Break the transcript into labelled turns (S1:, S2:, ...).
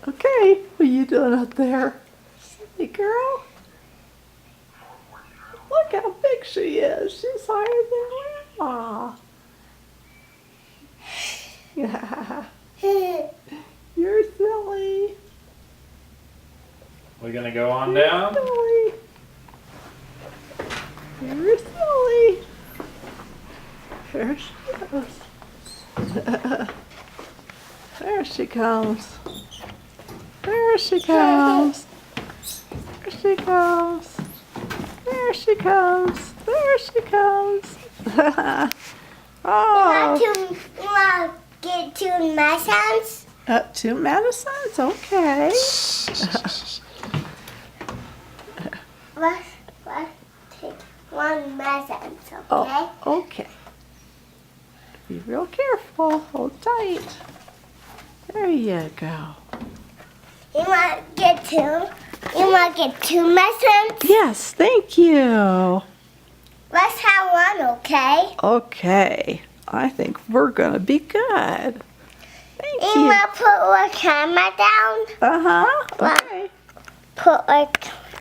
S1: Okay, what are you doing up there? Hey, girl. Look how big she is. She's higher than Grandma. Yeah. You're silly.
S2: We're gonna go on
S1: You're
S2: down.
S1: silly. You're silly. There she goes. There she comes. There she comes. There she comes. There she comes. There she comes. Oh.
S3: You want to get to medicines?
S1: Up to medicines? Okay.
S3: Let's take one medicine, okay?
S1: Oh, okay. Be real careful. Hold tight. There you go.
S3: You want to get two? You want to get two medicines?
S1: Yes, thank you.
S3: Let's have one, okay?
S1: Okay. I think we're going to be good. Thank
S3: You
S1: you.
S3: want to put our camera down?
S1: Uh-huh.
S3: What?
S1: Okay.
S3: Put our